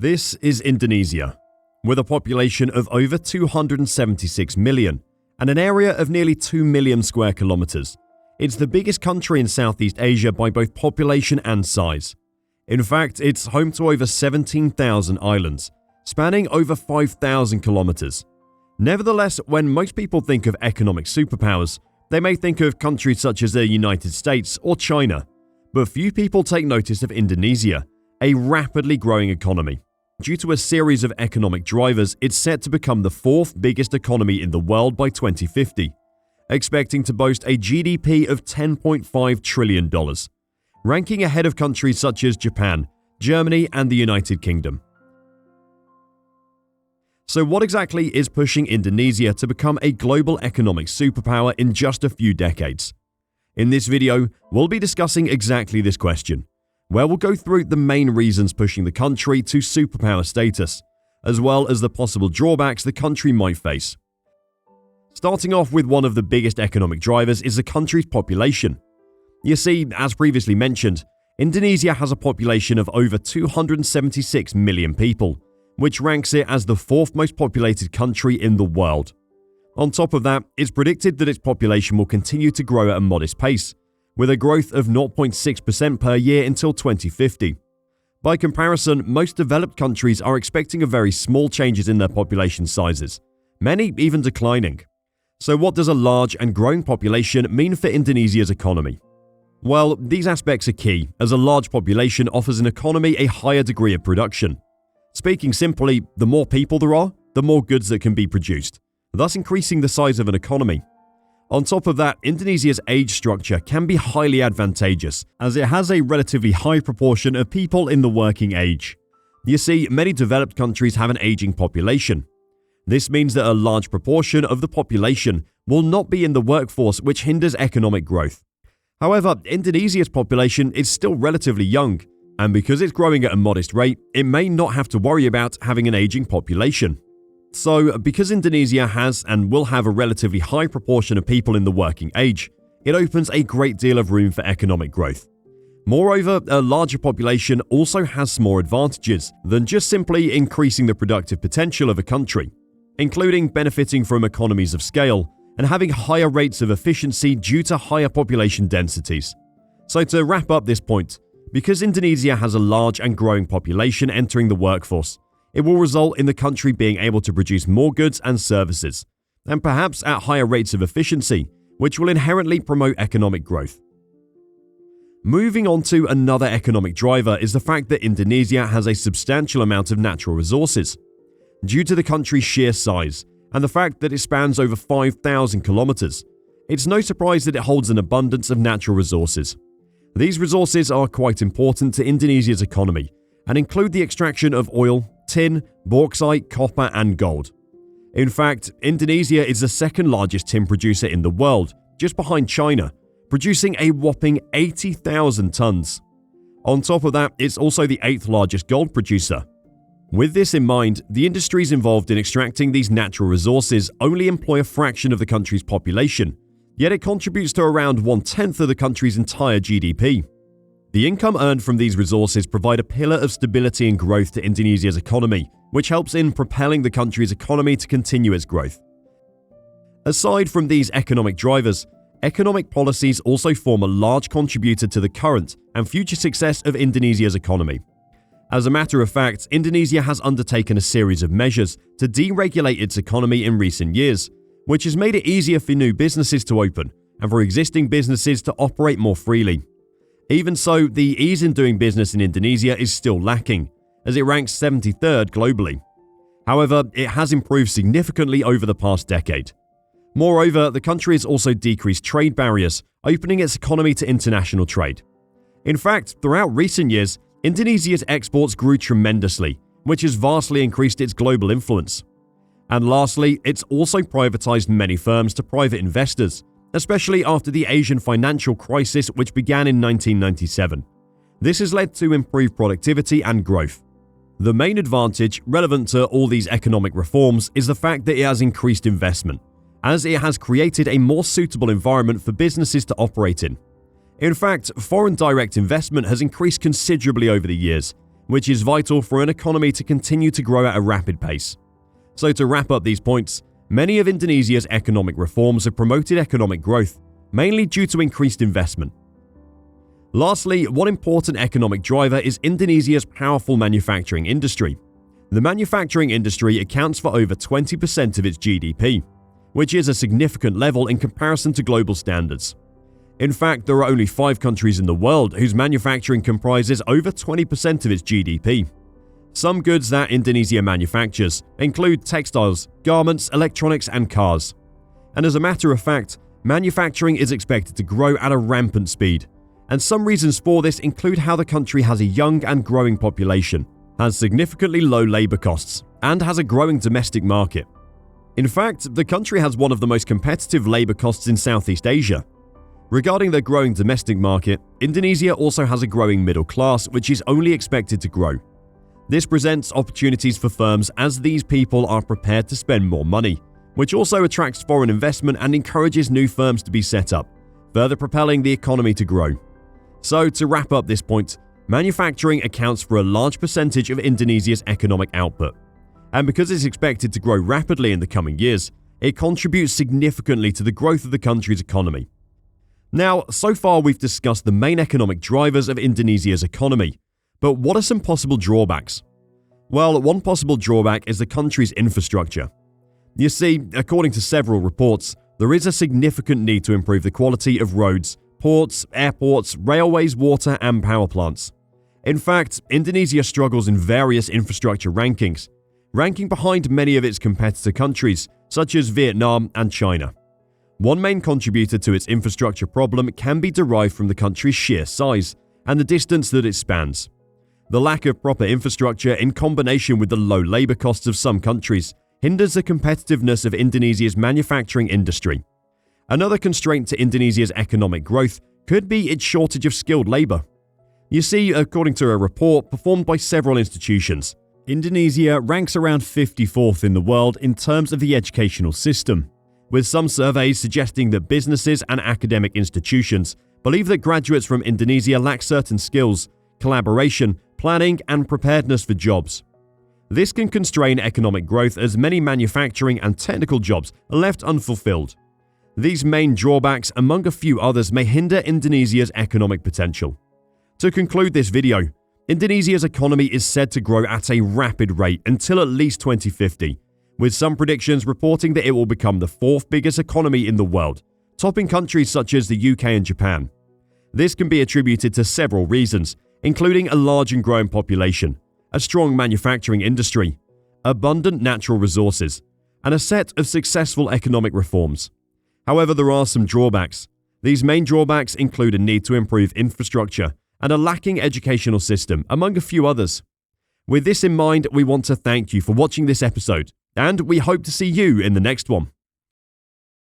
This is Indonesia, with a population of over 276 million and an area of nearly 2 million square kilometers. It's the biggest country in Southeast Asia by both population and size. In fact, it's home to over 17,000 islands, spanning over 5,000 kilometers. Nevertheless, when most people think of economic superpowers, they may think of countries such as the United States or China. But few people take notice of Indonesia, a rapidly growing economy. Due to a series of economic drivers, it's set to become the fourth biggest economy in the world by 2050, expecting to boast a GDP of $10.5 trillion, ranking ahead of countries such as Japan, Germany, and the United Kingdom. So what exactly is pushing Indonesia to become a global economic superpower in just a few decades? In this video, we'll be discussing exactly this question, where we'll go through the main reasons pushing the country to superpower status, as well as the possible drawbacks the country might face. Starting off with one of the biggest economic drivers is the country's population. You see, as previously mentioned, Indonesia has a population of over 276 million people, which ranks it as the fourth most populated country in the world. On top of that, it's predicted that its population will continue to grow at a modest pace, with a growth of 0.6% per year until 2050. By comparison, most developed countries are expecting a very small changes in their population sizes, many even declining. So what does a large and growing population mean for Indonesia's economy? Well, these aspects are key, as a large population offers an economy a higher degree of production. Speaking simply, the more people there are, the more goods that can be produced, thus increasing the size of an economy. On top of that, Indonesia's age structure can be highly advantageous, as it has a relatively high proportion of people in the working age. You see, many developed countries have an aging population. This means that a large proportion of the population will not be in the workforce, which hinders economic growth. However, Indonesia's population is still relatively young, and because it's growing at a modest rate, it may not have to worry about having an aging population. So, because Indonesia has and will have a relatively high proportion of people in the working age, it opens a great deal of room for economic growth. Moreover, a larger population also has some more advantages than just simply increasing the productive potential of a country, including benefiting from economies of scale and having higher rates of efficiency due to higher population densities. So to wrap up this point, because Indonesia has a large and growing population entering the workforce, it will result in the country being able to produce more goods and services, and perhaps at higher rates of efficiency, which will inherently promote economic growth. Moving on to another economic driver is the fact that Indonesia has a substantial amount of natural resources. Due to the country's sheer size and the fact that it spans over 5,000 kilometers, it's no surprise that it holds an abundance of natural resources. These resources are quite important to Indonesia's economy and include the extraction of oil, tin, bauxite, copper, and gold. In fact, Indonesia is the second largest tin producer in the world, just behind China, producing a whopping 80,000 tons. On top of that, it's also the 8th largest gold producer. With this in mind, the industries involved in extracting these natural resources only employ a fraction of the country's population, yet it contributes to around 1/10 of the country's entire GDP. The income earned from these resources provide a pillar of stability and growth to Indonesia's economy, which helps in propelling the country's economy to continue its growth. Aside from these economic drivers, economic policies also form a large contributor to the current and future success of Indonesia's economy. As a matter of fact, Indonesia has undertaken a series of measures to deregulate its economy in recent years, which has made it easier for new businesses to open and for existing businesses to operate more freely. Even so, the ease in doing business in Indonesia is still lacking, as it ranks 73rd globally. However, it has improved significantly over the past decade. Moreover, the country has also decreased trade barriers, opening its economy to international trade. In fact, throughout recent years, Indonesia's exports grew tremendously, which has vastly increased its global influence. And lastly, it's also privatized many firms to private investors, especially after the Asian financial crisis, which began in 1997. This has led to improved productivity and growth. The main advantage relevant to all these economic reforms is the fact that it has increased investment, as it has created a more suitable environment for businesses to operate in. In fact, foreign direct investment has increased considerably over the years, which is vital for an economy to continue to grow at a rapid pace. So to wrap up these points, many of Indonesia's economic reforms have promoted economic growth, mainly due to increased investment. Lastly, one important economic driver is Indonesia's powerful manufacturing industry. The manufacturing industry accounts for over 20% of its GDP, which is a significant level in comparison to global standards. In fact, there are only 5 countries in the world whose manufacturing comprises over 20% of its GDP. Some goods that Indonesia manufactures include textiles, garments, electronics, and cars. And as a matter of fact, manufacturing is expected to grow at a rampant speed. And some reasons for this include how the country has a young and growing population, has significantly low labor costs, and has a growing domestic market. In fact, the country has one of the most competitive labor costs in Southeast Asia. Regarding the growing domestic market, Indonesia also has a growing middle class, which is only expected to grow. This presents opportunities for firms as these people are prepared to spend more money, which also attracts foreign investment and encourages new firms to be set up, further propelling the economy to grow. So, to wrap up this point, manufacturing accounts for a large percentage of Indonesia's economic output. And because it's expected to grow rapidly in the coming years, it contributes significantly to the growth of the country's economy. Now, so far we've discussed the main economic drivers of Indonesia's economy, but what are some possible drawbacks? Well, one possible drawback is the country's infrastructure. You see, according to several reports, there is a significant need to improve the quality of roads, ports, airports, railways, water, and power plants. In fact, Indonesia struggles in various infrastructure rankings, ranking behind many of its competitor countries, such as Vietnam and China. One main contributor to its infrastructure problem can be derived from the country's sheer size and the distance that it spans. The lack of proper infrastructure, in combination with the low labor costs of some countries, hinders the competitiveness of Indonesia's manufacturing industry. Another constraint to Indonesia's economic growth could be its shortage of skilled labor. You see, according to a report performed by several institutions, Indonesia ranks around 54th in the world in terms of the educational system, with some surveys suggesting that businesses and academic institutions believe that graduates from Indonesia lack certain skills, collaboration, planning, and preparedness for jobs. This can constrain economic growth as many manufacturing and technical jobs are left unfulfilled. These main drawbacks, among a few others, may hinder Indonesia's economic potential. To conclude this video, Indonesia's economy is said to grow at a rapid rate until at least 2050, with some predictions reporting that it will become the 4th biggest economy in the world, topping countries such as the UK and Japan. This can be attributed to several reasons, including a large and growing population, a strong manufacturing industry, abundant natural resources, and a set of successful economic reforms. However, there are some drawbacks. These main drawbacks include a need to improve infrastructure and a lacking educational system, among a few others. With this in mind, we want to thank you for watching this episode, and we hope to see you in the next one.